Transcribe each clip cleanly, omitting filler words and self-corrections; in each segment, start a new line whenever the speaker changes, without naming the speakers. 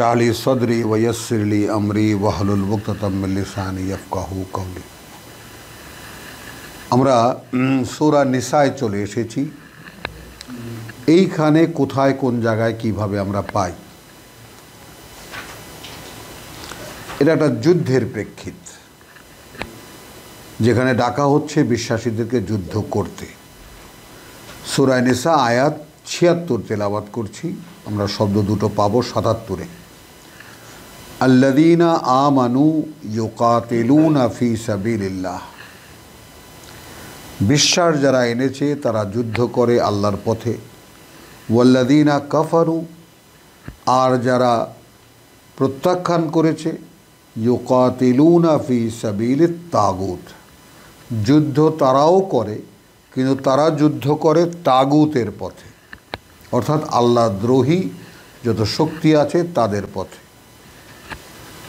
इश्रह ली सदरी वयस्सिर ली अमरी वहलुल उक़दतम मिन लिसानी यफ़क़हू कौली। আমরা সূরা নিসায় চলে এসেছি। এইখানে কোথায় কোন জায়গায় কিভাবে আমরা পাই, এটা একটা যুদ্ধের প্রেক্ষিত, যেখানে ডাকা হচ্ছে বিশ্বাসীদেরকে যুদ্ধ করতে। সূরা নিসা আয়াত ৭৬ তেলাওয়াত করছি। আমরা শব্দ দুটো পাবো ৭৭-এ। আল্লাযীনা আমানু ইউকাতিলুনা ফি সাবিলিল্লাহ, বিশ্বাস যারা এনেছে তারা যুদ্ধ করে আল্লাহর পথে। ওয়াল্লাযীনা কাফারু, আর যারা প্রত্যাখ্যান করেছে, ইউকাতিলুনা ফি সাবিলিত তাগুত, যুদ্ধ তারাও করে কিন্তু তারা যুদ্ধ করে তাগুতের পথে, অর্থাৎ আল্লাহ দ্রোহী যত শক্তি আছে তাদের পথে।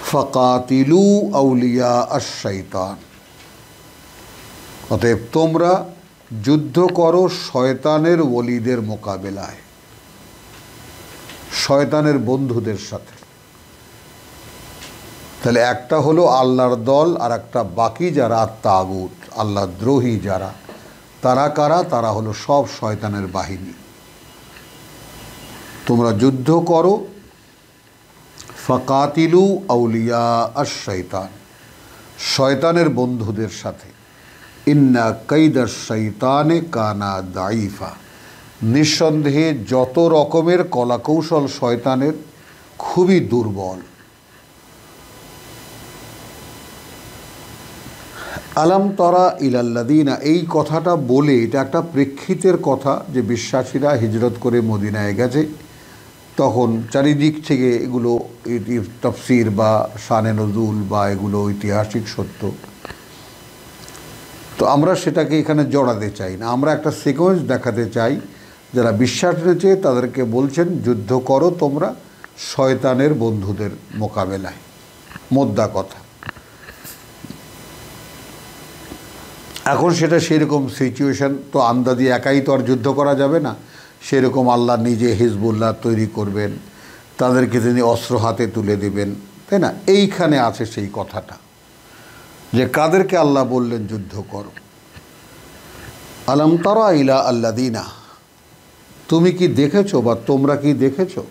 ফাকাতিলু আউলিয়া আশ-শাইতান, অতএব তোমরা যুদ্ধ করো শয়তানের ওলিদের মোকাবেলায়, শয়তানের বন্ধুদের সাথে। তাহলে একটা হলো আল্লাহর দল, আর একটা বাকি যারা তাগুত, আল্লাহ দ্রোহী যারা, তারা কারা? তারা হলো সব শয়তানের বাহিনী। তোমরা যুদ্ধ করো ফাকাতিলু আউলিয়া আশ-শাইতান, শয়তানের বন্ধুদের সাথে। ইন্না কাইদাশ শাইতানে কানা দাইফা, নিঃসন্দেহে যত রকমের কলাকৌশল শয়তানের খুবই দুর্বল। আলাম তারা ইলাল্লাযীনা, এই কথাটা বলে এটা একটা প্রেক্ষিতের কথা যে বিশ্বাসীরা হিজরত করে মদিনায় গেছে। তখন চারিদিক থেকে এগুলো তাফসীর বা শানে নজুল বা এগুলো ঐতিহাসিক সত্য, তো আমরা সেটাকে এখানে জড়াতে চাই না। আমরা একটা সিকোয়েন্স দেখাতে চাই, যারা বিশ্বাস রয়েছে তাদেরকে বলছেন যুদ্ধ করো তোমরা শয়তানের বন্ধুদের মোকাবেলায়, মোদ্দা কথা। এখন সেটা সেরকম সিচুয়েশন তো আন্দাজি একাই তো আর যুদ্ধ করা যাবে না। সেরকম আল্লাহ নিজে হিজবুল্লাহ তৈরি করবেন, তাদেরকে তিনি অস্ত্র হাতে তুলে দেবেন, তাই না? এইখানে আছে সেই কথাটা যে কাদেরকে আল্লাহ বললেন যুদ্ধ করো। আলাম তারা ইলা আল্লাযীনা, তুমি কি দেখেছো বা তোমরা কি দেখেছো?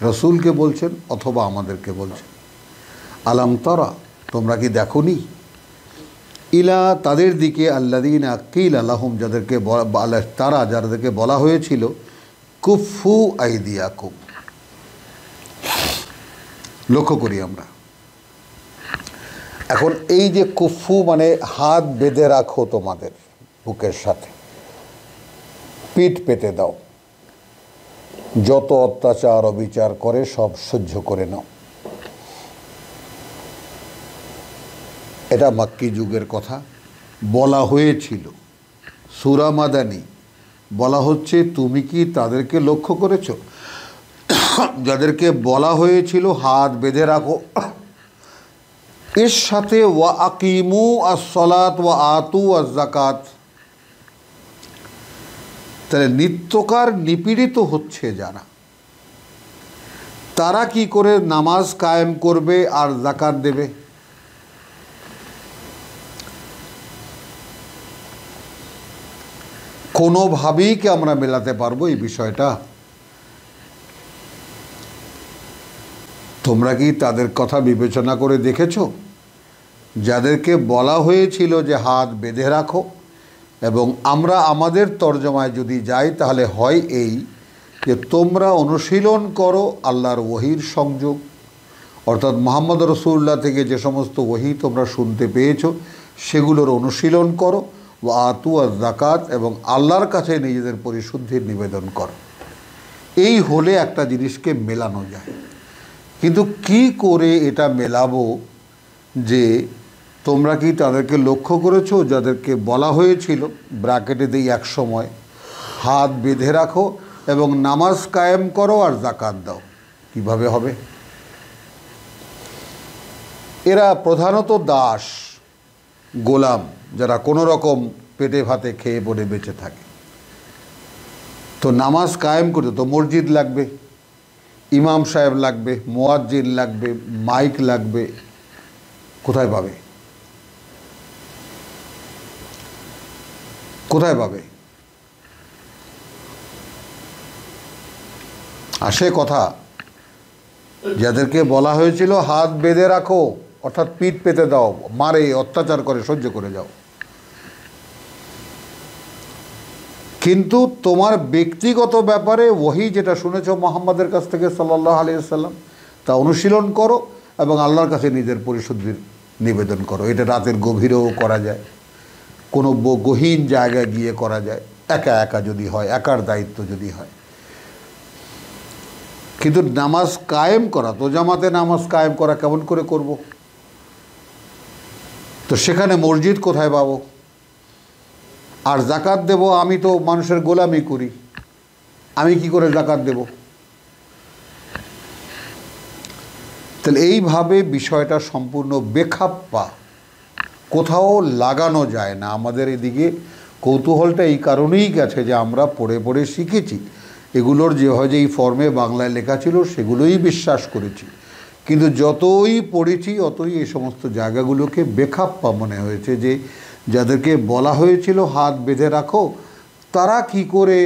রসুলকে বলছেন অথবা আমাদেরকে বলছেন। আলাম তারা, তোমরা কি দেখোনি? ইলা, তাদের দিকে, আল্লাযীনা কিলা লাহুম, যাদেরকে তারা যাদেরকে বলা হয়েছিল কুফু আইদিয়াকুম। লক্ষ্য করি আমরা এখন এই যে কুফু মানে হাত বেঁধে রাখো তোমাদের বুকের সাথে, পিঠ পেতে দাও, যত অত্যাচার অবিচার করে সব সহ্য করে নাও। এটা মাক্কি যুগের কথা বলা হয়েছিল। সূরা মাদানী বলা হচ্ছে তুমি কি তাদেরকে লক্ষ্য করেছো যাদেরকে বলা হয়েছিল হাত বেঁধে রাখো, এর সাথে ওয়া আকিমু আস-সালাত ওয়া আতু আজ-যাকাত। তাহলে নিত্যকার নিপীড়িত হচ্ছে যারা, তারা কি করে নামাজ কায়েম করবে আর যাকাত দেবে? কোনোভাবেই কি আমরা মেলাতে পারবো এই বিষয়টা? তোমরা কি তাদের কথা বিবেচনা করে দেখেছো যাদেরকে বলা হয়েছিল যে হাত বেঁধে রাখো? এবং আমরা আমাদের তর্জমায় যদি যাই তাহলে হয় এই যে তোমরা অনুশীলন করো আল্লাহর ওহীর সংযোগ, অর্থাৎ মুহাম্মদ রাসূলুল্লাহ থেকে যে সমস্ত ওহী তোমরা শুনতে পেয়েছো সেগুলোর অনুশীলন করো। ওয়া আতু আজ-যাকাত, এবং আল্লাহর কাছে নিজেদের পরিশুদ্ধির নিবেদন করো। এই হলে একটা জিনিসকে মেলানো যায়। কিন্তু কি করে এটা মেলাবো যে তোমরা কি তাদেরকে লক্ষ্য করেছো যাদেরকে বলা হয়েছিল ব্র্যাকেটে দিই এক সময় হাত বেঁধে রাখো এবং নামাজ কায়েম করো আর যাকাত দাও? কিভাবে হবে? এরা প্রধানত দাস, গোলাম, যারা কোনো রকম পেটে ভাতে খেয়ে পড়ে বেঁচে থাকে। তো নামাজ কায়েম করতে তো মসজিদ লাগবে, ইমাম সাহেব লাগবে, মুয়াজ্জিন লাগবে, মাইক লাগবে, কোথায় পাবে? কোথায় পাবে? আসে কথা, যাদেরকে বলা হয়েছিল হাত বেঁধে রাখো, অর্থাৎ পিঠ পেতে দাও, মারে, অত্যাচার করে, সহ্য করে যাও, কিন্তু তোমার ব্যক্তিগত ব্যাপারে ওহী যেটা শুনেছো মুহাম্মাদের কাছ থেকে সাল্লাল্লাহু আলাইহি ওয়াসাল্লাম তা অনুশীলন করো এবং আল্লাহর কাছে নিজের পরিশুদ্ধির নিবেদন করো। এটা রাতের গভীরেও করা যায়, কোনো গহীন জায়গায় গিয়ে করা যায়, একা একা যদি হয়, একার দায়িত্ব যদি হয়। কিন্তু নামাজ কায়েম করা, তো জামাতে নামাজ কায়েম করা কেমন করে করব? তো সেখানে মসজিদ কোথায় পাবো? আর জাকাত দেব, আমি তো মানুষের গোলামি করি, আমি কি করে জাকাত দেব? তাহলে এইভাবে বিষয়টা সম্পূর্ণ বেখাপ্পা, কোথাও লাগানো যায় না। আমাদের এদিকে কৌতূহলটা এই কারণেই গেছে যে আমরা পড়ে পড়ে শিখেছি, এগুলোর যেভাবে এই ফর্মে বাংলায় লেখা ছিল সেগুলোই বিশ্বাস করেছি, কিন্তু যতই পড়েছি অতই এই সমস্ত জায়গাগুলোকে বেখাপ্পা মনে হয়েছে। যে যাদেরকে বলা হয়েছিল হাত বেঁধে রাখো, তারা কি করে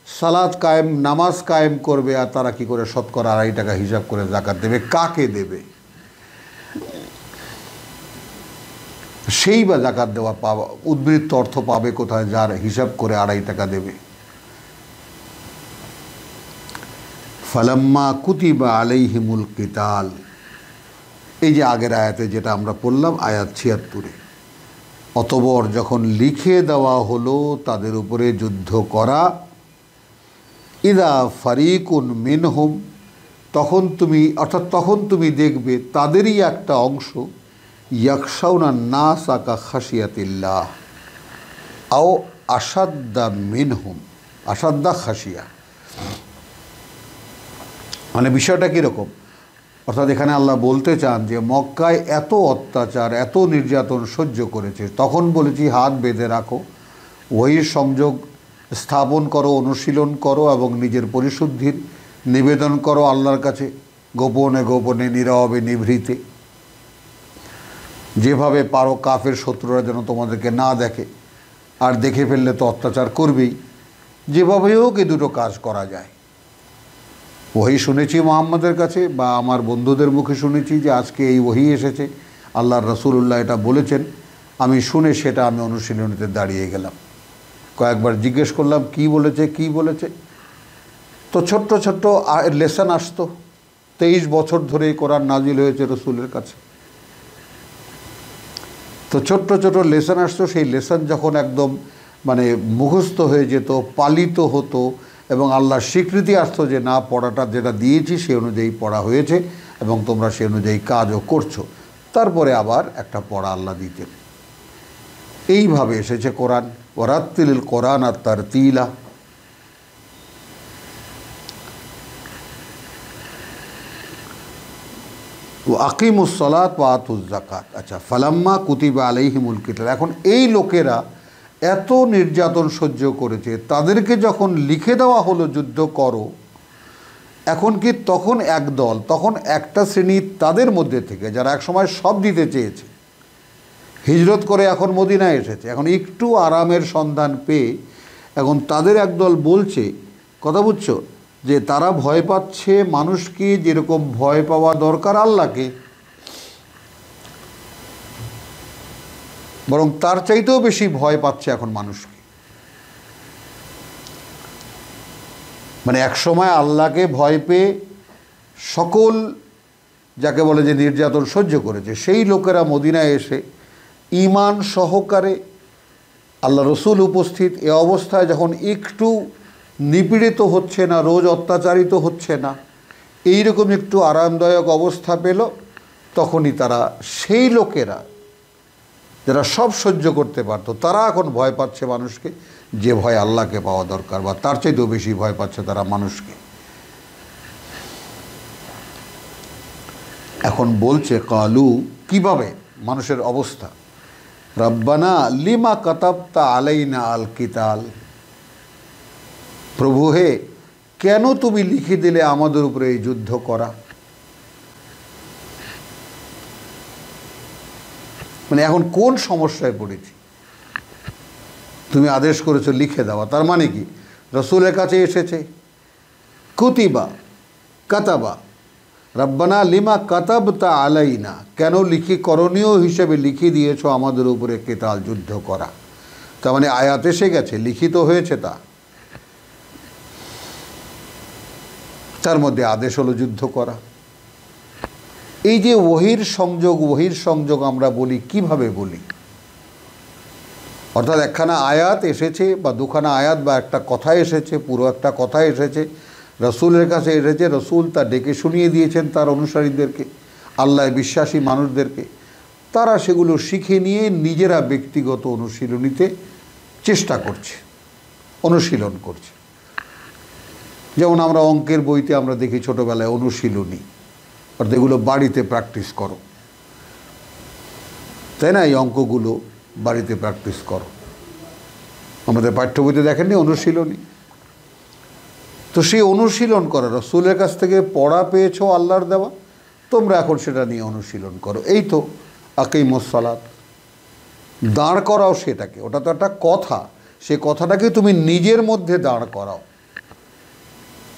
সালাত কায়েম, নামাজ কায়েম করবে, আর তারা কি করে শতকরা 2.5 টাকা হিসাব করে জাকাত দেবে? কাকে দেবে? সেই বা জাকাত দেওয়া পাওয়া, উদ্বৃত্ত অর্থ পাবে কোথায় যার হিসাব করে 2.5 টাকা দেবে? ফালাম্মা কুতিবা আলাইহিমুল কিতাল, এই যে আগের আয়াতে যেটা আমরা পড়লাম, আয়াত 76, অতঃপর যখন লিখে দেওয়া হলো তাদের উপরে যুদ্ধ করা, ইদা ফারিকুন মিনহুম, তখন তুমি, অর্থাৎ তখন তুমি দেখবে তাদেরই একটা অংশ, ইয়াকশাউনা নাস কা খাশিয়াতিল্লাহ আও আসাদ্দা মিনহুম, আসাদ্দা খাশিয়া। মানে বিষয়টা কীরকম? অর্থাৎ এখানে আল্লাহ বলতে চান যে মক্কায় এত অত্যাচার, এত নির্যাতন সহ্য করেছে, তখন বলেছি হাত বেঁধে রাখো, ওহীর সংযোগ স্থাপন করো, অনুশীলন করো এবং নিজের পরিশুদ্ধির নিবেদন করো আল্লাহর কাছে, গোপনে গোপনে, নীরবে নিভৃতে, যেভাবে পারো। কাফের শত্রুরা যেন তোমাদেরকে না দেখে, আর দেখে ফেললে তো অত্যাচার করবেই। যেভাবে হোক এই দুটো কাজ করা যায়। ওহী শুনেছি মুহাম্মাদের কাছে, বা আমার বন্ধুদের মুখে শুনেছি যে আজকে এই ওহী এসেছে, আল্লাহর রাসূলুল্লাহ এটা বলেছেন, আমি শুনে সেটা আমি অনুশীলনীতে দাঁড়িয়ে গেলাম। কয়েকবার জিজ্ঞেস করলাম কি বলেছে, কি বলেছে। তো ছোট্ট ছোট্ট লেসন আসতো। 23 বছর ধরে এই কোরআন নাজিল হয়েছে রসুলের কাছে, তো ছোট্ট ছোট লেসন আসতো। সেই লেসন যখন একদম মানে মুখস্থ হয়ে যেত, পালিত হতো, এবং আল্লাহর স্বীকৃতি আসতো যে না, পড়াটা যেটা দিয়েছি সে অনুযায়ী পড়া হয়েছে এবং তোমরা সে অনুযায়ী কাজও করছো, তারপরে আবার একটা পড়া আল্লাহ দিতেন। এইভাবে এসেছে কোরআন, ওয়ারাত্তিলিল কোরআন আর তারতিলা। ও আকিমুস সালাত ওয়া আতুজ যাকাত। আচ্ছা, ফালাম্মা কুতিবা আলাইহিমুল কিতাল, এখন এই লোকেরা এত নির্যাতন সহ্য করেছে, তাদেরকে যখন লিখে দেওয়া হলো যুদ্ধ করো, এখন কি তখন এক দল, তখন একটা শ্রেণী তাদের মধ্যে থেকে যারা একসময় সব দিতে চেয়েছে, হিজরত করে এখন মদিনায় এসেছে, এখন একটু আরামের সন্ধান পেয়ে এখন তাদের একদল বলছে, কথা বুঝছো, যে তারা ভয় পাচ্ছে মানুষকে যেরকম ভয় পাওয়া দরকার আল্লাহকে, বরং তার চাইতেও বেশি ভয় পাচ্ছে এখন মানুষকে। মানে একসময় আল্লাহকে ভয় পেয়ে সকল যাকে বলে যে নির্যাতন সহ্য করেছে, সেই লোকেরা মদিনায় এসে ঈমান সহকারে, আল্লাহ রসুল উপস্থিত, এ অবস্থায় যখন একটু নিপীড়িত হচ্ছে না, রোজ অত্যাচারিত হচ্ছে না, এইরকম একটু আরামদায়ক অবস্থা পেল, তখনই তারা, সেই লোকেরা যারা সব সহ্য করতে পারত, তারা এখন ভয় পাচ্ছে মানুষকে, যে ভয় আল্লাহকে পাওয়া দরকার, বা তার চাইতেও বেশি ভয় পাচ্ছে তারা মানুষকে। এখন বলছে কালু, কিভাবে মানুষের অবস্থা, রব্বানা লিমা কাতাবতা আলাইনা আল কিতাল, প্রভু হে কেন তুমি লিখে দিলে আমাদের উপরে এই যুদ্ধ করা? মানে এখন কোন সমস্যায় পড়েছি? তুমি আদেশ করেছো লিখে দেওয়া, তার মানে কি রসুলের কাছে এসেছে কুতিবা কাতাবা রব্বানা লিমা কাতাবতা আলাইনা, কেন করণীয় হিসেবে লিখে দিয়েছো আমাদের উপরে কেতাল, যুদ্ধ করা। তার মানে আয়াত এসে গেছে, লিখিত হয়েছে, তার মধ্যে আদেশ হলো যুদ্ধ করা। এই যে ওহির সংযোগ আমরা বলি, কিভাবে বলি? অর্থাৎ একখানা আয়াত এসেছে বা দুখানা আয়াত বা একটা কথা এসেছে, পুরো একটা কথা এসেছে, রসুলের কাছে এসেছে, রসুল তা ডেকে শুনিয়ে দিয়েছেন তার অনুসারীদেরকে, আল্লাহ বিশ্বাসী মানুষদেরকে। তারা সেগুলো শিখে নিয়ে নিজেরা ব্যক্তিগত অনুশীলনীতে চেষ্টা করছে, অনুশীলন করছে। যেমন আমরা অঙ্কের বইতে আমরা দেখি ছোটোবেলায় অনুশীলনী, অর্থাৎ এগুলো বাড়িতে প্র্যাকটিস করো, তাই না? এই অঙ্কগুলো বাড়িতে প্র্যাকটিস করো। আমাদের পাঠ্য বইতে দেখেননি অনুশীলনী? তো সেই অনুশীলন করো, রসুলের কাছ থেকে পড়া পেয়েছো আল্লাহর দেওয়া, তোমরা এখন সেটা নিয়ে অনুশীলন করো। এই তো আকিমুস সালাত, দাঁড় করাও সেটাকে, ওটা তো একটা কথা, সে কথাটাকে তুমি নিজের মধ্যে দাঁড় করাও,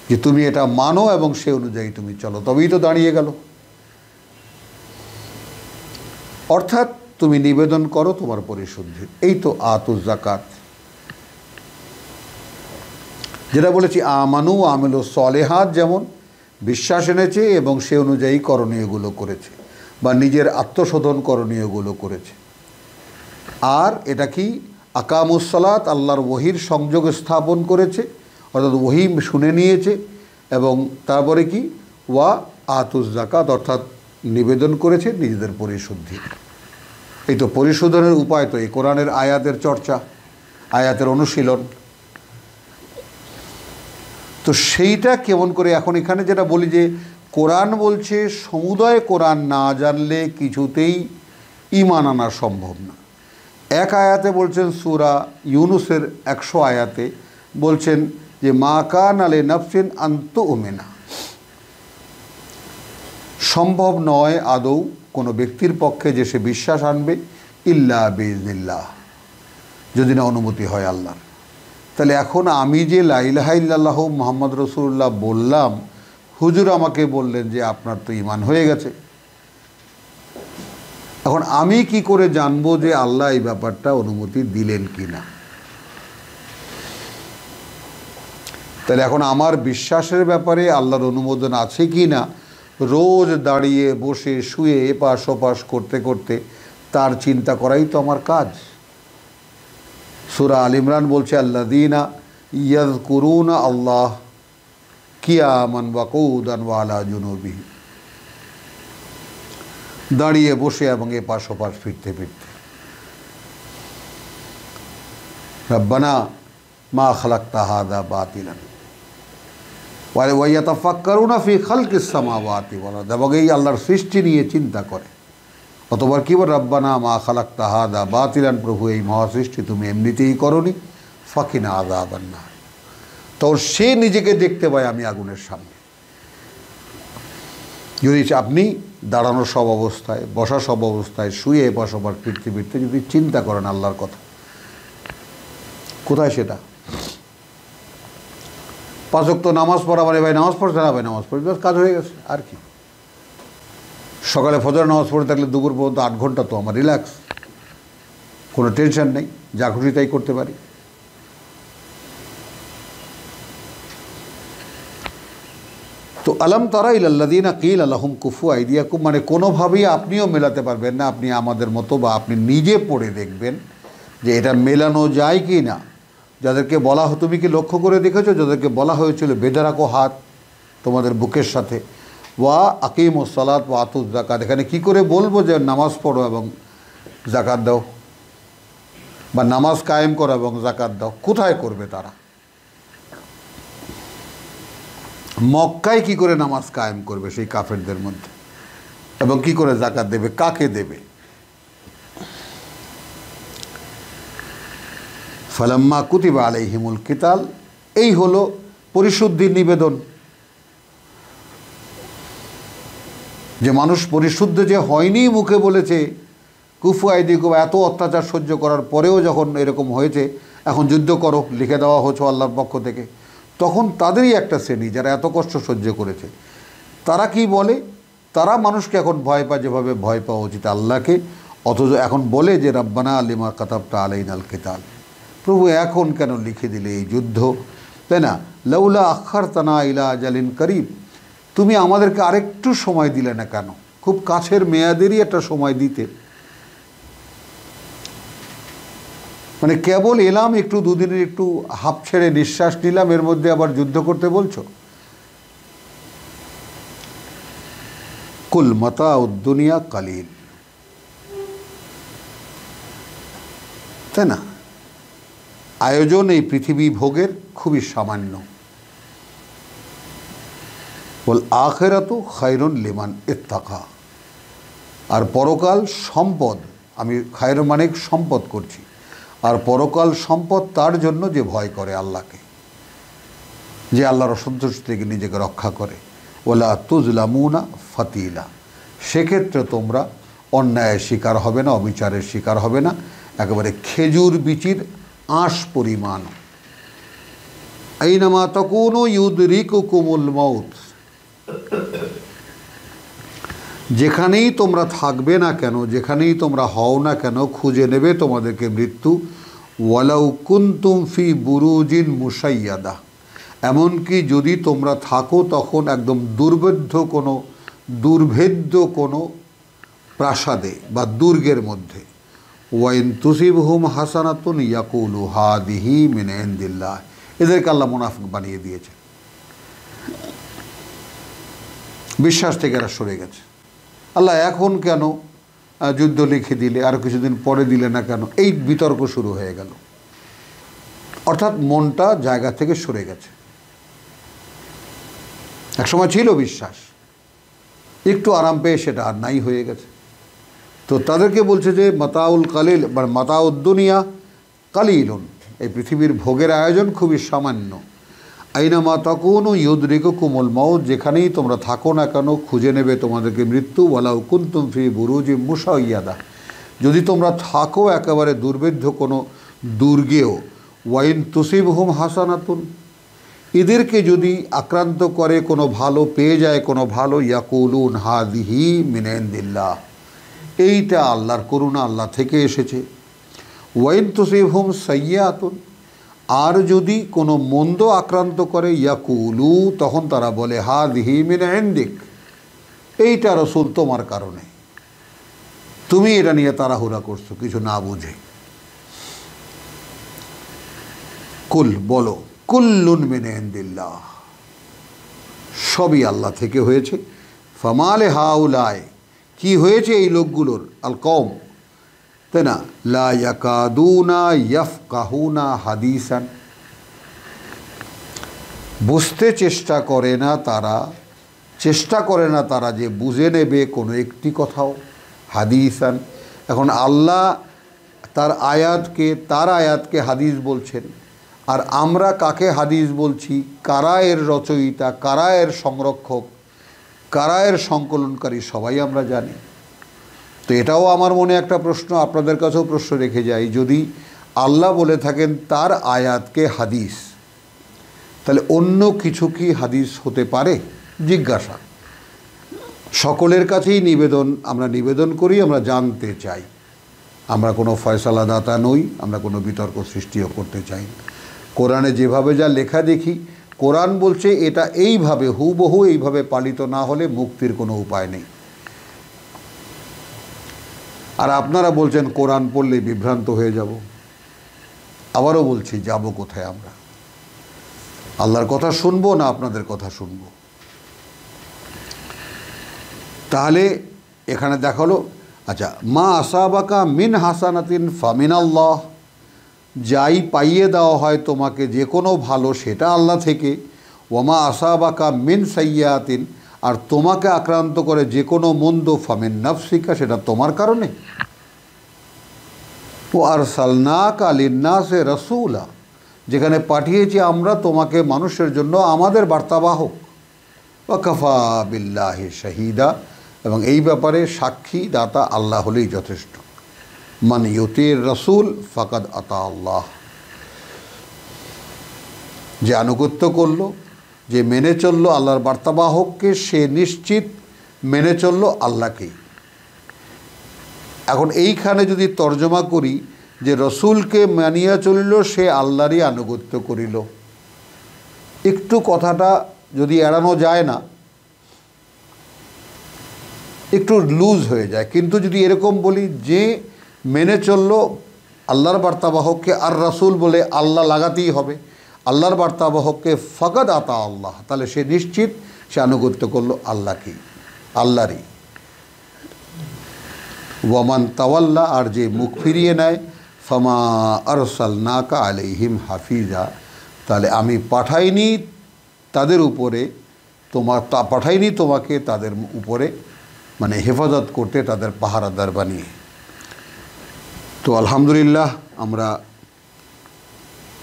যে তুমি এটা মানো এবং সে অনুযায়ী তুমি চলো, তবেই তো দাঁড়িয়ে গেল। অর্থাৎ তুমি নিবেদন করো তোমার পরিশুদ্ধি। এই তো আতুজ যাকাত, যেটা বলেছি আমানু আমিলু সলেহাত, যেমন বিশ্বাস এনেছে এবং সে অনুযায়ী করণীয়গুলো করেছে, বা নিজের আত্মশোধন করণীয়গুলো করেছে। আর এটা কি আকামুস সালাত, আল্লাহর ওহির সংযোগ স্থাপন করেছে, অর্থাৎ ওহি শুনে নিয়েছে, এবং তারপরে কি ওয়া আতুজ যাকাত, অর্থাৎ নিবেদন করেছে নিজেদের পরিশুদ্ধি। এই তো পরিশোধনের উপায়, তো এই কোরআনের আয়াতের চর্চা, আয়াতের অনুশীলন। তো সেইটা কেমন করে এখন এখানে যেটা বলি যে কোরআন বলছে সমুদয় কোরআন না জানলে কিছুতেই ঈমান আনা সম্ভব না। এক আয়াতে বলছেন সূরা ইউনুসের 100 আয়াতে বলছেন যে মা কানা লি নাফসিন আন তুমিনা, সম্ভব নয় আদৌ কোনো ব্যক্তির পক্ষে যে সে বিশ্বাস আনবে ইল্লা বিইজনিল্লাহ, যদি না অনুমতি হয় আল্লাহর। তাহলে এখন আমি যে লা ইলাহা ইল্লাল্লাহ মুহাম্মদ রাসূলুল্লাহ বললাম, হুজুর আমাকে বললেন যে আপনার তো ঈমান হয়ে গেছে। এখন আমি কি করে জানবো যে আল্লাহ এই ব্যাপারটা অনুমতি দিলেন কি না? তাহলে এখন আমার বিশ্বাসের ব্যাপারে আল্লাহর অনুমোদন আছে কি না, রোজ দাঁড়িয়ে বসে শুয়ে এপাশ ওপাশ করতে করতে তার চিন্তা করাই তো আমার কাজ। সূরা আল ইমরান বলছে আল্লাযীনা ইয়াযকুরুনা আল্লাহ কিয়ামান ওয়া কুউদান ওয়া আলা জুনুবিহিম, দাঁড়িয়ে বসে এবং এপাশ ওপাশ ফিরতে ফিরতে। রব্বানা মা খালাকতা হাযা বাতিলান ওয়া ইয়াতাফাক্কারুনা ফি খালকিস সামাওয়াতি ওয়াল আরদ, এবং এই আল্লাহর সৃষ্টি নিয়ে চিন্তা করে। অতবার কি বল, রব্বানা মা খালাকতা হাযা বাতিলান, প্রভু এই মহাসৃষ্টি তুমি এমনিতেই করনি, ফাকিনা আযাবান নার। তো সে নিজেকে দেখতে পায় আমি আগুনের সামনে। যদি আপনি দাঁড়ানো সব অবস্থায়, বসা সব অবস্থায়, শুয়ে এপাশ ওপাশ ফিরতে ফিরতে যদি চিন্তা করেন আল্লাহর কথা, কোথায় সেটা? 5 ওয়াক্ত নামাজ পড়া মানে ভাই নামাজ পড়ছে না, ভাই নামাজ পড়ি, কাজ হয়ে গেছে। আর কি, সকালে ফজর নামাজ পড়ে থাকলে দুপুর পর্যন্ত 8 ঘন্টা তো আমার রিল্যাক্স, কোনো টেনশন নেই, যা খুশি তাই করতে পারি। তো আলাম তারা ইলাল্লাযীনা কিলা লাহুম কুফু আইদিয়াকুম, মানে কোনোভাবেই আপনিও মেলাতে পারবেন না, আপনি আমাদের মতো, বা আপনি নিজে পড়ে দেখবেন যে এটা মেলানো যায় কি না। যাদেরকে বলা, তুমি কি লক্ষ্য করে দেখেছো, যাদেরকে বলা হয়েছিল বেঁধে রাখো হাত তোমাদের বুকের সাথে, ওয়া আকিমুস সালাত ওয়া আতুজ যাকাত, এখানে কী করে বলবো যে নামাজ পড়ো এবং যাকাত দাও, বা নামাজ কায়েম করো এবং যাকাত দাও? কোথায় করবে তারা? মক্কায় কি করে নামাজ কায়েম করবে সেই কাফেরদের মধ্যে, এবং কি করে যাকাত দেবে, কাকে দেবে? ফালাম্মা কুতিবা আলাইহিমুল কিতাল, এই হলো পরিশুদ্ধির নিবেদন, যে মানুষ পরিশুদ্ধ যে হয়নি মুখে বলেছে কুফু আইদিকুম, এত অত্যাচার সহ্য করার পরেও যখন এরকম হয়েছে এখন যুদ্ধ করো লিখে দেওয়া হচ্ছে আল্লাহর পক্ষ থেকে, তখন তাদেরই একটা শ্রেণী যারা এত কষ্ট সহ্য করেছে তারা কি বলে, তারা মানুষকে এখন ভয় পায় যেভাবে ভয় পাওয়া উচিত আল্লাহকে, অথচ এখন বলে যে রব্বানা লিমা কাতাবতা আলাইনাল কিতাল, প্রভু এখন কেন লিখে দিলে এই যুদ্ধ, তাই না, লাউলা আখারতানা ইলা আজালিন করিব, তুমি আমাদেরকে আরেকটু সময় দিলে না কেন, খুব কাছের মেয়াদেরই একটা সময় দিতে, মানে কেবল এলাম একটু দুদিনের একটু হাঁপ ছেড়ে নিঃশ্বাস নিলাম, এর মধ্যে আবার যুদ্ধ করতে বলছো। কুল মাতাউদ দুনিয়া কালিল, তাই না, আয়োজন এই পৃথিবী ভোগের খুবই সামান্য। বল আখিরাতু খায়রুন লিমান ইত্তাকা, আর পরকাল সম্পদ, আমি খায়র মানে সম্পদ করছি, আর পরকাল সম্পদ তার জন্য যে ভয় করে আল্লাহকে, যে আল্লাহর অসন্তুষ্টি থেকে নিজেকে রক্ষা করে। ওলা তুজলামুনা ফাতিলা, সেক্ষেত্রে তোমরা অন্যায়ের শিকার হবে না, অবিচারের শিকার হবে না, একেবারে খেজুর বিচির আঁশ পরিমাণ। আইনামা তাকুনু ইউদরিকুকুমুল মাউত, যেখানেই তোমরা থাকবে না কেন, যেখানেই তোমরা হও না কেন, খুঁজে নেবে তোমাদেরকে মৃত্যু। ওয়ালাউ কুনতুম ফি বুরুজিন মুশাইয়াদা, এমনকি যদি তোমরা থাকো তখন একদম দুর্ভেদ্য কোনো প্রাসাদে বা দুর্গের মধ্যে। ওয়াইন তুসিবহুম হাসানাতুন ইয়াকুলু হাদিহি মিন ইনদিল্লাহ, এদেরকে আল্লাহ মুনাফিক বানিয়ে দিয়েছে, বিশ্বাস থেকে এরা সরে গেছে। আল্লাহ এখন কেন যুদ্ধ লিখে দিলে, আর কিছুদিন পরে দিলে না কেন, এই বিতর্ক শুরু হয়ে গেল, অর্থাৎ মনটা জায়গা থেকে সরে গেছে। একসময় ছিল বিশ্বাস, একটু আরাম পেয়ে সেটা আর নাই হয়ে গেছে। তো তাদেরকে বলছে যে মাতাউল কালিল বা মাতাউদ দুনিয়া কালিলুন, এই পৃথিবীর ভোগের আয়োজন খুবই সামান্য। আইনামা তাকুনু ইউদরিকুকুমুল মাউত, যেখানেই তোমরা থাকো না কেন খুঁজে নেবে তোমাদেরকে মৃত্যু। ওয়ালাউ কুনতুম ফি বুরুজিন মুশাইয়াদা, যদি তোমরা থাকো একেবারে দুর্ভেদ্য কোনো দুর্গেও। ওয়াইন তুসিবহুম হাসানাতুন, এদেরকে যদি আক্রান্ত করে কোনো ভালো পেয়ে যায়, কোনো ভালো, ইয়াকুলুন হাদিহি মিন ইনদিল্লাহ, এইটা আল্লাহর করুণা, আল্লাহ থেকে এসেছে। ওয়াইন তুসিবহুম সাইয়্যাতুন, আর যদি কোনো মন্দ আক্রান্ত করে, ইয়াকুলু, তখন তারা বলে হাদিহি মিন ইনদিক, এইটা রসুল তোমার কারণে, তুমি এটা নিয়ে তাড়াহুড়া করছো কিছু না বুঝে। কুল, বলো, কুল্লুন মিন ইনদিল্লাহ, সবই আল্লাহ থেকে হয়েছে। ফামালে হাউলায়, কি হয়েছে এই লোকগুলোর, আল কওম, তাই না, লা ইয়াকাদুনা ইয়াফকাহুনা হাদিসান, বুঝতে চেষ্টা করে না তারা যে বুঝে নেবে কোনো একটি কথাও। হাদিসান, এখন আল্লাহ তার আয়াতকে হাদিস বলছেন, আর আমরা কাকে হাদিস বলছি, কারা এর রচয়িতা, কারা এর সংরক্ষক, কারা এর সংকলনকারী, সবাই আমরা জানি। তো এটাও আমার মনে একটা প্রশ্ন, আপনাদের কাছেও প্রশ্ন রেখে যাই, যদি আল্লাহ বলে থাকেন তার আয়াতকে হাদিস, তাহলে অন্য কিছু কি হাদিস হতে পারে? জিজ্ঞাসা সকলের কাছেই আমরা নিবেদন করি, আমরা জানতে চাই, আমরা কোনো ফয়সালাদাতা নই, আমরা কোনো বিতর্ক সৃষ্টিও করতে চাই না। কোরআনে যেভাবে যা লেখা দেখি, কোরআন বলছে এটা এইভাবে হুবহু এইভাবে পালিত না হলে মুক্তির কোনো উপায় নেই। আর আপনারা বলছেন কোরআন পড়লে বিভ্রান্ত হয়ে যাব। আবারও বলছি, যাব কোথায় আমরা? আল্লাহর কথা শুনবো না আপনাদের কথা শুনবো? তাহলে এখানে দেখালো, আচ্ছা, মা আসাবাকা মিন হাসানাতিন ফামিন আল্লাহ, যাই পাইয়ে দেওয়া হয় তোমাকে যে কোনো ভালো সেটা আল্লাহ থেকে। ওমা আসাবাকা মিন সাইয়াতিন, আর তোমাকে আক্রান্ত করে যে কোনো মন্দ, ফামিন নাফসিকা, সেটা তোমার কারণে। ও আরসালনাকা লিন্নাসে রাসূলা, যেখানে পাঠিয়েছি আমরা তোমাকে মানুষের জন্য আমাদের বার্তাবাহক। ওয়া কাফা বিল্লাহি শাহিদা, এবং এই ব্যাপারে সাক্ষী দাতা আল্লাহ হলেই যথেষ্ট। মান ইউতির রাসূল ফাকাদ আতা আল্লাহ, যে আনুগত্য করলো, যে মেনে চললো আল্লাহর বার্তাবাহককে, সে নিশ্চিত মেনে চললো আল্লাহকেই। এখন এইখানে যদি তর্জমা করি যে রসুলকে মানিয়া চলিল সে আল্লাহরই আনুগত্য করিল, একটু কথাটা যদি এড়ানো যায় না, একটু লুজ হয়ে যায়। কিন্তু যদি এরকম বলি যে মেনে চললো আল্লাহর বার্তাবাহককে, আর রাসূল বলে আল্লাহ লাগাতেই হবে, আল্লাহর বার্তাবাহককে ফাকাদ আতা আল্লাহ, তাহলে সে নিশ্চিত সে আনুগত্য করলো আল্লাহকেই, আল্লাহরই। ওয়ামান তাওয়াল্লা, আর যে মুখ ফিরিয়ে নেয়, ফামা আরসালনাকা আলাইহিম হাফিজা, তাহলে আমি পাঠাইনি তাদের উপরে, পাঠাইনি তোমাকে তাদের উপরে, মানে হেফাজত করতে, তাদের পাহারাদার বানিয়ে। তো আলহামদুলিল্লাহ, আমরা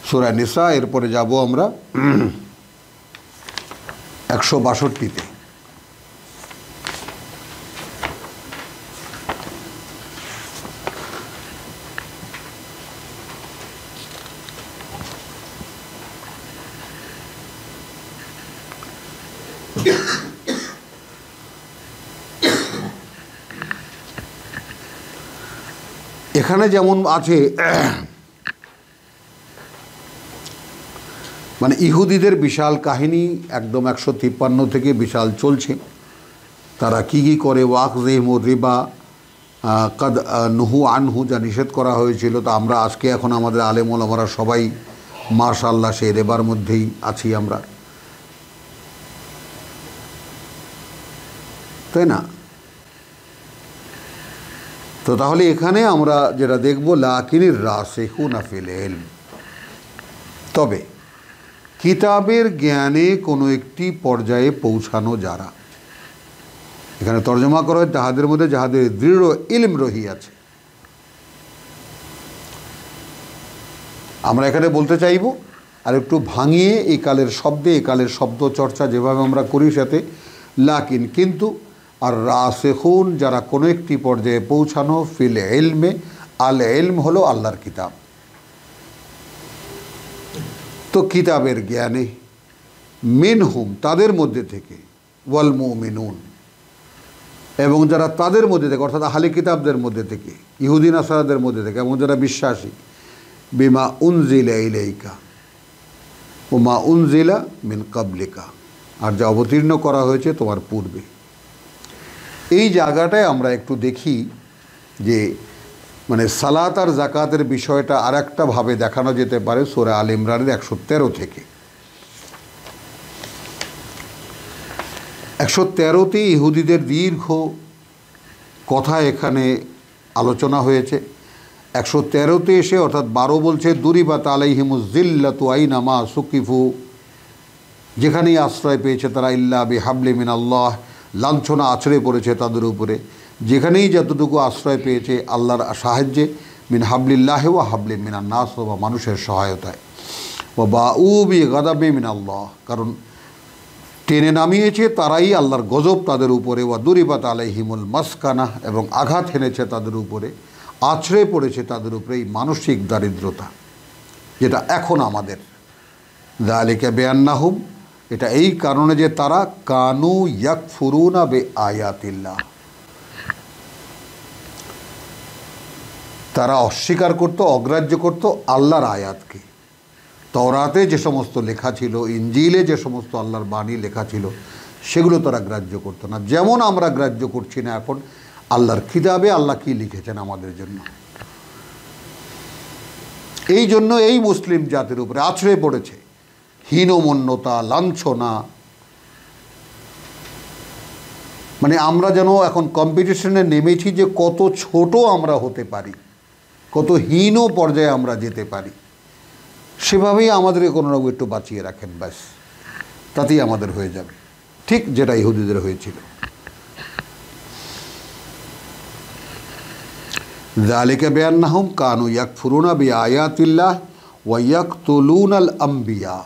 সূরা নিসা, এরপরে যাব আমরা 162-তে। এখানে যেমন আছে, মানে ইহুদিদের বিশাল কাহিনী, একদম 153 থেকে বিশাল চলছে। তারা কি কি করে, ওয়াকযিহিমুর রিবা কাদ নুহু আনহু, যা নিষেধ করা হয়েছিল। তা আমরা আজকে এখন আমাদের আলেম ওলামারা সবাই মাশাআল্লাহ সেই রেবার মধ্যেই আছি আমরা, তাই না? তো তাহলে এখানে আমরা যেটা দেখব, লাকিনির রাসিখুনা ফিল ইলম, তবে কিতাবের জ্ঞানে কোনো একটি পর্যায়ে পৌঁছানো যারা, এখানে তর্জমা করা হয় তাহাদের মধ্যে যাহাদের দৃঢ় ইলম রহিয়াছে। আমরা এখানে বলতে চাইব, আর একটু ভাঙিয়ে এই কালের শব্দে, এই কালের শব্দ চর্চা যেভাবে আমরা করি সাথে, লাকিন কিন্তু, আর রাসিখুন যারা কোনো একটি পর্যায়ে পৌঁছানো, ফিল ইলমে, আল ইলম হলো আল্লাহর কিতাব, তো কিতাবের জ্ঞানে, মিনহুম তাদের মধ্যে থেকে, ওয়াল মুমিনুন এবং যারা তাদের মধ্যে থেকে, অর্থাৎ আহলে কিতাবদের মধ্যে থেকে, ইহুদি নাসারাদের মধ্যে থেকে, এবং যারা বিশ্বাসী, বিমা উনজিলা ইলাইকা ও মা উনজিলা মিন কাবলিকা, আর যা অবতীর্ণ করা হয়েছে তোমার পূর্বে। এই জায়গাটায় আমরা একটু দেখি যে মানে সালাত আর জাকাতের বিষয়টা আর একটা ভাবে দেখানো যেতে পারে সূরা আল ইমরানের 113 থেকে। 113তে ইহুদিদের দীর্ঘ কথা এখানে আলোচনা হয়েছে। 113তে এসে অর্থাৎ 12 বলছে, দুরিবাত আলাইহিমুজ জিল্লাতু আইনামা সুকিফু, যেখানেই আশ্রয় পেয়েছে তারা, ইল্লা বিহাবলি মিনাল্লাহ, লাঞ্ছনা আছড়ে পড়েছে তাদের উপরে, যেখানেই যতটুকু আশ্রয় পেয়েছে আল্লাহর সাহায্যে, মিন হাবলিল্লাহ ওয়া হাবলি মিনান নাস, বা মানুষের সহায়তায়, ও বাউ বি গাদাবি মিনাল্লাহ, কারণ টেনে নামিয়েছে তারাই আল্লাহর গজব তাদের উপরে, ওয়া দুরিবাত আলাইহিমুল মাসকানা, এবং আঘাত হেনেছে তাদের উপরে, আছড়ে পড়েছে তাদের উপরে এই মানসিক দারিদ্রতা, যেটা এখন আমাদের। যালিকা বিআন্নাহুম, এটা এই কারণে যে তারা কানু ইয়াকফুরুনা বিআয়াতিল্লাহ, তারা অস্বীকার করত, অগ্রাহ্য করত আল্লাহর আয়াতকে। তওরাতে যে সমস্ত লেখা ছিল, ইনজিলে যে সমস্ত আল্লাহর বাণী লেখা ছিল, সেগুলো তারা গ্রাহ্য করতো না, যেমন আমরা গ্রাহ্য করছি না এখন আল্লাহর কিতাবে আল্লাহ কি লিখেছেন আমাদের জন্য। এই জন্য এই মুসলিম জাতির উপরে আছড়ে পড়েছে হীনমন্যতা, লাঞ্ছনা। মানে আমরা যেন এখন কম্পিটিশনে নেমেছি যে কত ছোট আমরা হতে পারি, কত হীন পর্যায়ে আমরা যেতে পারি। সেভাবেই আমাদেরকে কোনো রকম একটু বাঁচিয়ে রাখেন, ব্যাস, তাতেই আমাদের হয়ে যাবে, ঠিক যেটা ইহুদিদের হয়েছিল। যালিকা বিআন্নাহুম কানু ইয়াকফুরুনা বিআয়াতিল্লাহ ওয়ায়াকতুলুনাল আম্বিয়া,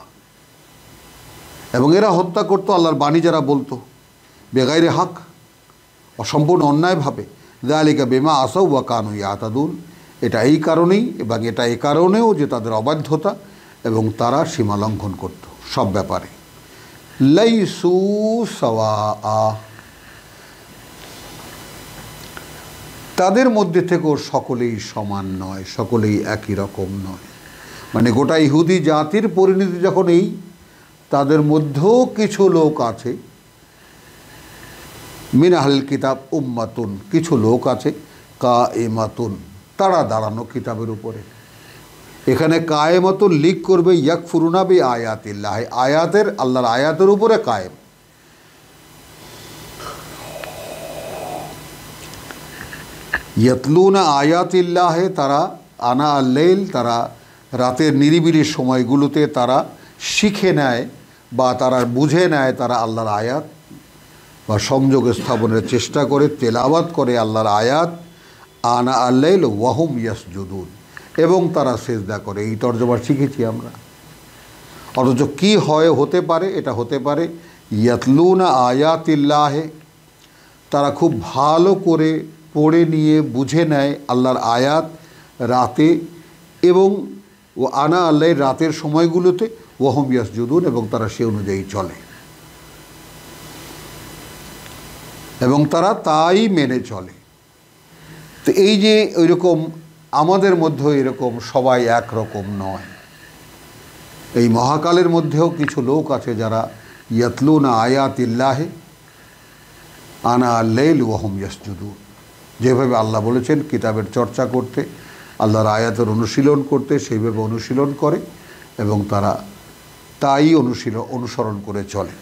এবং এরা হত্যা করতো আল্লাহর বাণী যারা বলতো বেগাইরে হক, অসম্পূর্ণ অন্যায়ভাবে। যালিকা বিমা আসাউ ওয়া কানু ইয়াতাদুন, এটা এই কারণেই এবং এটা এই কারণেও যে তাদের অবাধ্যতা এবং তারা সীমা লঙ্ঘন করত সব ব্যাপারে। লাইসু সাওয়া, তাদের মধ্যে থেকেও সকলেই সমান নয়, সকলেই একই রকম নয়। মানে গোটা ইহুদি জাতির পরিণতি যখন এই, তাদের মধ্যেও কিছু লোক আছে, মিন আহলিল কিতাব উম্মাতুন, কিছু লোক আছে কায়েমাতুন, তারা দাঁড়ানো কিতাবের উপরে। এখানে কায়েমাতুন লিক করবে ইয়াকফুরুনা বি আয়াতিল্লাহ, আয়াতের, আল্লাহর আয়াতের উপরে কায়েম। ইয়াতলুনা আয়াতিল্লাহ, তারা আনা আল্লাইল, তারা রাতের নিরিবিলি সময়গুলোতে তারা শিখে নেয় বা তারা বুঝে নেয়, তারা আল্লাহর আয়াত বা সংযোগ স্থাপনের চেষ্টা করে, তেলাওয়াত করে আল্লাহর আয়াত। আনা আল্লাইল ওয়াহুম ইয়াসজুদুন, এবং তারা সেজদা করে। এই তর্জমা শিখেছি আমরা। অথচ কী হতে পারে, এটা হতে পারে ইয়াতলুনা আয়াতিল্লাহে, তারা খুব ভালো করে পড়ে নিয়ে বুঝে নেয় আল্লাহর আয়াত রাতে, এবং ও আনা আল্লাহ রাতের সময়গুলোতে ওয়াহুম ইয়াসজুদুন, এবং তারা সে অনুযায়ী চলে এবং তারা তাই মেনে চলে। তো এই যে ওইরকম আমাদের মধ্যেও এরকম সবাই একরকম নয়। এই মহাকালের মধ্যেও কিছু লোক আছে যারা ইয়াতলুনা আয়াতিল্লাহে আনা আল্লাইল ওয়াহুম ইয়াসজুদুন, যেভাবে আল্লাহ বলেছেন কিতাবের চর্চা করতে, আল্লাহর আয়াতের অনুশীলন করতে, সেইভাবে অনুশীলন করে এবং তারা তাই অনুসরণ করে চলে।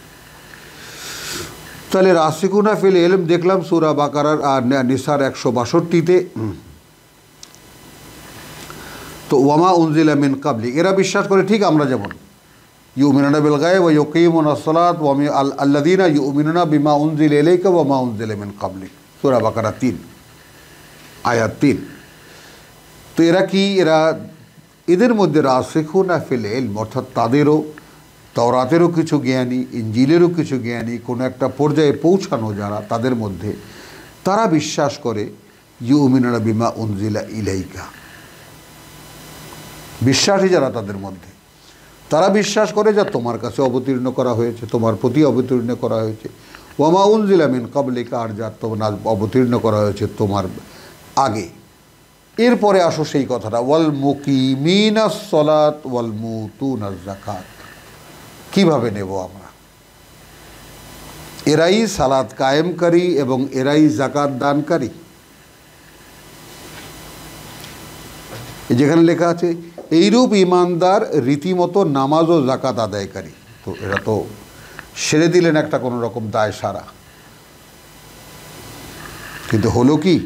তাহলে রাসিকুনা ফিল ইলম দেখলাম সূরা বাকারার আর নিসার 162-তে। তো ওয়ামা উনজিলা মিন কাবলি, এরা বিশ্বাস করে ঠিক আমরা যেমন, ইউমিনুনা বিল গায়ব ওয়া ইউকিমুনাস সালাত ওয়া আল্লাযীনা ইউমিনুনা বিমা উনজিলা ইলাইকা ওয়া মা উনজিলা মিন কাবলিক, সূরা বাকারা 3 আয়াত 3। তো এরা কি, এদের মধ্যে রাসিকুনা ফিল ইলম, অর্থাৎ তাদেরও তাওরাতেরও কিছু জ্ঞানী, ইনজিলেরও কিছু জ্ঞানী, কোনো একটা পর্যায়ে পৌঁছানো যারা, তাদের মধ্যে তারা বিশ্বাস করে ইউমিনুনা বিমা উনজিলা ইলাইকা, বিশ্বাসী যারা তাদের মধ্যে, তারা বিশ্বাস করে যা তোমার কাছে অবতীর্ণ করা হয়েছে, তোমার প্রতি অবতীর্ণ করা হয়েছে। ওয়ামা উনজিলা মিন কাবলিকা, আর যা তোমার অবতীর্ণ করা হয়েছে তোমার আগে। এরপরে আসো সেই কথাটা, ওয়াল মুকিমিনাস সালাত ওয়াল মুতুনাজ যাকাত, কীভাবে নেব আমরা? এরাই সালাত কায়েমকারী এবং এরাই যাকাত দানকারী। যেখানে লেখা আছে এইরূপ ইমানদার রীতিমতো নামাজ ও যাকাত আদায়কারী, তো এরা তো সেরে দিলেন একটা কোনো রকম দায় সারা, কিন্তু হলো কি?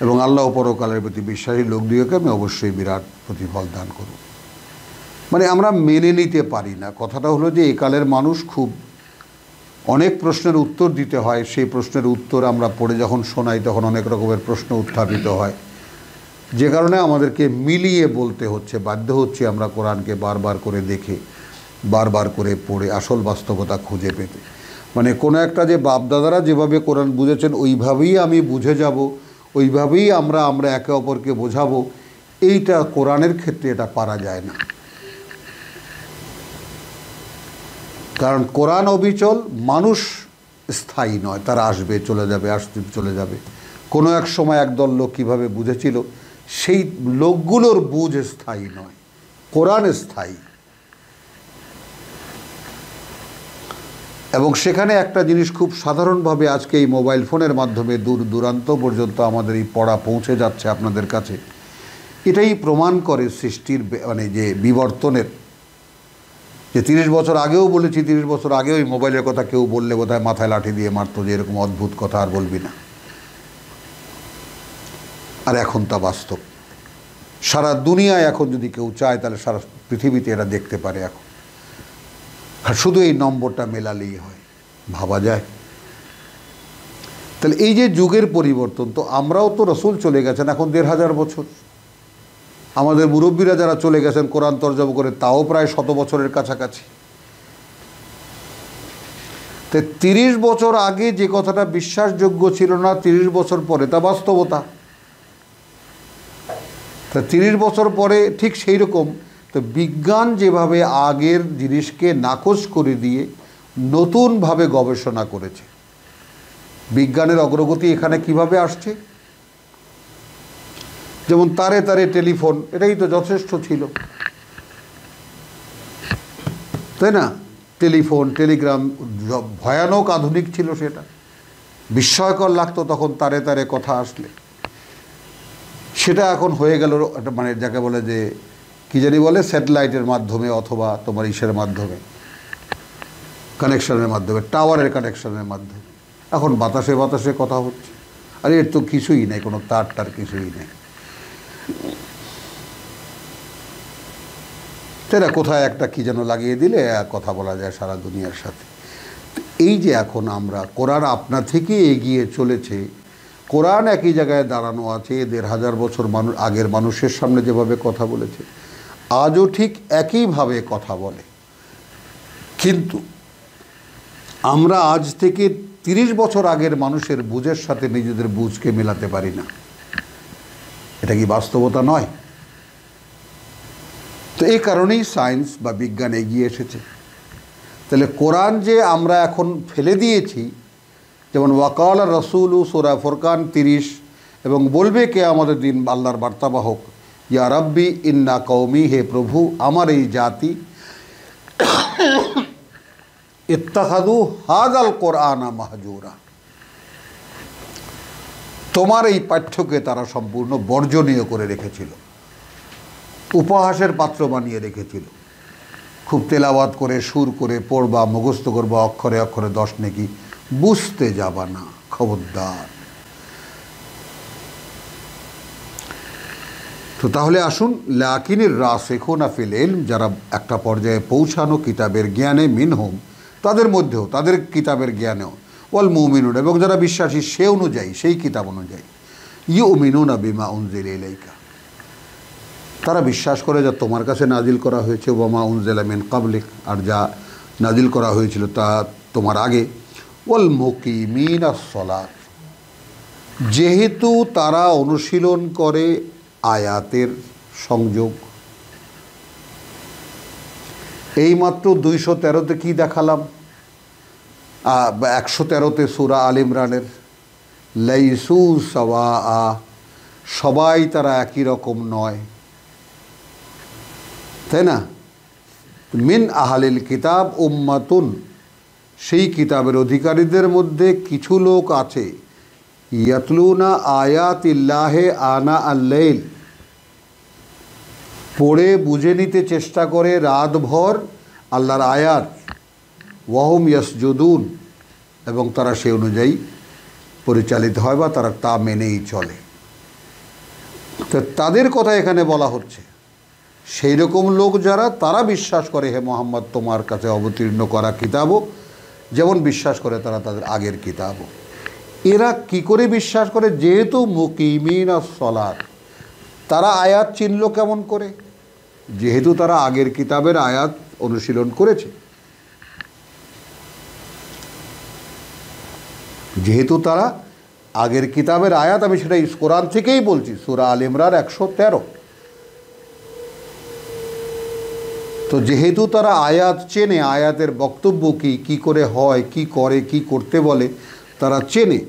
এবং আল্লাহ পরকালের প্রতি বিশ্বাসী লোকদিগকে আমি অবশ্যই বিরাট প্রতিফল দান করব। মানে আমরা মেনে নিতে পারি না। কথাটা হলো যে একালের মানুষ খুব অনেক প্রশ্নের উত্তর দিতে হয়, সেই প্রশ্নের উত্তর আমরা পড়ে যখন শোনাই তখন অনেক রকমের প্রশ্ন উত্থাপিত হয়, যে কারণে আমাদেরকে মিলিয়ে বলতে হচ্ছে, বাধ্য হচ্ছি আমরা কোরআনকে বারবার করে দেখে, বারবার করে পড়ে আসল বাস্তবতা খুঁজে পেতে। মানে কোনো একটা যে বাপদাদারা যেভাবে কোরআন বুঝেছেন ওইভাবেই আমি বুঝে যাব, ওইভাবেই আমরা একে অপরকে বোঝাবো, এইটা কোরআনের ক্ষেত্রে এটা পারা যায় না। কারণ কোরআন অবিচল, মানুষ স্থায়ী নয়, তারা আসবে চলে যাবে, আসতে চলে যাবে। কোনো এক সময় একদল লোক কীভাবে বুঝেছিল, সেই লোকগুলোর বুঝ স্থায়ী নয়, কোরআন স্থায়ী। এবং সেখানে একটা জিনিস খুব সাধারণভাবে আজকে এই মোবাইল ফোনের মাধ্যমে দূর দূরান্ত পর্যন্ত আমাদের এই পড়া পৌঁছে যাচ্ছে আপনাদের কাছে, এটাই প্রমাণ করে সৃষ্টির মানে যে বিবর্তনের। যে 30 বছর আগেও বলেছি, 30 বছর আগেও এই মোবাইলের কথা কেউ বললে বোধহয় মাথায় লাঠি দিয়ে মারতো, যে এরকম অদ্ভুত কথা আর বলবি না। আর এখন তা বাস্তব। সারা দুনিয়ায় এখন যদি কেউ চায় তাহলে সারা পৃথিবীতে এরা দেখতে পারে এখন। আর শুধু এই নম্বরটা মেলালেই হয়, ভাবা যায়। তাহলে এই যে যুগের পরিবর্তন, তো আমরাও তো রসুল চলে গেছেন এখন 1500 বছর, আমাদের মুরব্বীরা যারা চলে গেছেন কোরআন তরজমা করে, তাও প্রায় 100 বছরের কাছাকাছি। তো 30 বছর আগে যে কথাটা বিশ্বাসযোগ্য ছিল না, 30 বছর পরে তা বাস্তবতা। তা 30 বছর পরে ঠিক সেই রকম তো বিজ্ঞান যেভাবে আগের জিনিসকে নাকচ করে দিয়ে নতুনভাবে গবেষণা করেছে, বিজ্ঞানের অগ্রগতি এখানে কিভাবে আসছে। যেমন তারে তারে টেলিফোন, এটাই তো যথেষ্ট ছিল, তাই না? টেলিফোন, টেলিগ্রাম ভয়ানক আধুনিক ছিল, সেটা বিস্ময়কর লাগতো তখন তারে তারে কথা আসলে। সেটা এখন হয়ে গেল মানে যাকে বলে যে কী জানি বলে, স্যাটেলাইটের মাধ্যমে অথবা তোমার ইসের মাধ্যমে, কানেকশনের মাধ্যমে, টাওয়ারের কানেকশনের মাধ্যমে এখন বাতাসে বাতাসে কথা হচ্ছে। আর এর তো কিছুই নেই, কোনো তার টার কিছুই নেই, তাই না? কোথায় একটা কী যেন লাগিয়ে দিলে কথা বলা যায় সারা দুনিয়ার সাথে। এই যে এখন আমরা কোরআন আপনা থেকে এগিয়ে চলেছে, কোরআন একই জায়গায় দাঁড়ানো আছে, 1500 বছর আগের মানুষের সামনে যেভাবে কথা বলেছে, আজও ঠিক একইভাবে কথা বলে। কিন্তু আমরা আজ থেকে 30 বছর আগের মানুষের বুঝের সাথে নিজেদের বুঝকে মেলাতে পারি না। এটা কি বাস্তবতা নয়? তো এই কারণেই সায়েন্স বা বিজ্ঞান এগিয়ে এসেছে। তাহলে কোরআন যে আমরা এখন ফেলে দিয়েছি, যেমন ওয়াকাল রসুল সূরা ফুরকান 30, এবং বলবে কে আমাদের দিন আল্লাহর বার্তাবাহক, ইয়া রাব্বি ইন্না কওমি, হে প্রভু আমার এই জাতি, ইত্তাখাযু হাযাল কোরআনা মাহজুরা, তোমার এই পাঠ্যকে তারা সম্পূর্ণ বর্জনীয় করে রেখেছিল, উপহাসের পাত্র বানিয়ে রেখেছিল। খুব তেলাওয়াত করে সুর করে পড়বা, মুখস্থ করবা, অক্ষরে অক্ষরে 10 নেকি, বুঝতে যাবা না, খবরদার। তো তাহলে আসুন, লাকিনির রাসিখুনা ফিল ইলম, যারা একটা পর্যায়ে পৌঁছানো কিতাবের জ্ঞানে, মিনহুম তাদের মধ্যেও, তাদের কিতাবের জ্ঞানেও, ওয়াল মুমিনুন এবং যারা বিশ্বাসী সে অনুযায়ী, সেই কিতাব অনুযায়ী, ইউমিনুনা বিমা উনজিলা ইলাইকা, তারা বিশ্বাস করে যা তোমার কাছে নাজিল করা হয়েছে, ওয়ামা উনজিলা মিন ক্বাবলিক, আর যা নাজিল করা হয়েছিল তা তোমার আগে, ওয়াল মুকিমিনাস সালাত, যেহেতু তারা অনুশীলন করে আয়াতের সংযোগ। এইমাত্র 213-তে কি দেখালাম, 113-তে সূরা আল ইমরানের, লাইসু সাওয়া, সবাই তারা একই রকম নয়, তাই না? মিন আহলিল কিতাব উম্মাতুন, সেই কিতাবের অধিকারীদের মধ্যে কিছু লোক আছে, ইয়াতলুনা আয়াতিল্লাহে আনা আল-লাইল, পড়ে বুঝে নিতে চেষ্টা করে রাতভর আল্লাহর আয়াত, ওয়াহুম ইয়াসজুদুন, এবং তারা সে অনুযায়ী পরিচালিত হয় বা তারা তা মেনেই চলে। তো তাদের কথা এখানে বলা হচ্ছে, সেই রকম লোক যারা, তারা বিশ্বাস করে হে মোহাম্মদ তোমার কাছে অবতীর্ণ করা কিতাবও, যেমন বিশ্বাস করে তারা তাদের আগের কিতাবও। এরা কি করে বিশ্বাস করে? যেহেতু মুকিমিনাস সালাত, তারা আয়াত চিনল কেমন করে? যেহেতু তারা আগের কিতাবের আয়াত অনুশীলন করেছে, যেহেতু তারা আগের কিতাবের আয়াত, আমি সেটা কোরআন থেকেই বলছি, সূরা আল ইমরান 113। তো যেহেতু তারা আয়াত চেনে, আয়াতের বক্তব্য কী, কী করে হয়, কি করে, কি করতে বলে তারা চেনে,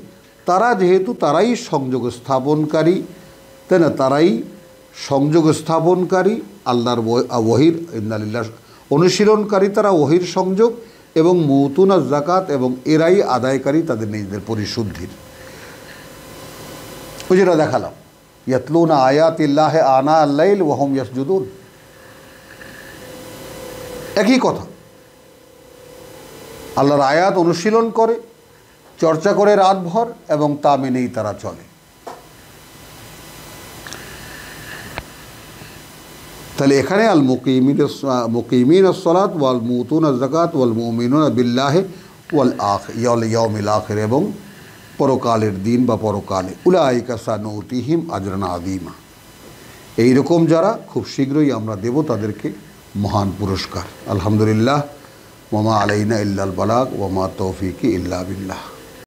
তারা যেহেতু তারাই সংযোগ স্থাপনকারী, তাই না? তারাই সংযোগ স্থাপনকারী আল্লাহর ওহির, ইন্নালিল্লাহ অনুশীলনকারী, তারা ওহির সংযোগ, এবং মুতুনা যাকাত, এবং এরাই আদায়কারী তাদের নিজেদের পরিশুদ্ধির। ওই যেটা দেখালাম, ইয়াতলুনা আয়াতিল্লাহে আনা আল-লাইল ওয়া হুম ইয়াসজুদুন, একই কথা। আল্লাহর আয়াত অনুশীলন করে, চর্চা করে রাতভর, এবং তা মেনেই তারা চলে। তাহলে এখানে আল মুকিমিনাস সালাত ওয়াল মুতুনা যাকাত ওয়াল মুমিনুনা বিল্লাহি ওয়াল ইয়াউমিল আখির, এবং পরকালের দিন বা পরকালে, উলাইকা সানুতিহিম আজরান আযীমা, এই রকম যারা খুব শীঘ্রই আমরা দেব তাদেরকে মহান পুরস্কার। আলহামদুলিল্লাহ, ওয়া মা আলাইনা ইল্লাল বালাগ ওয়া মা তৌফিকি ইল্লা বিল্লাহ।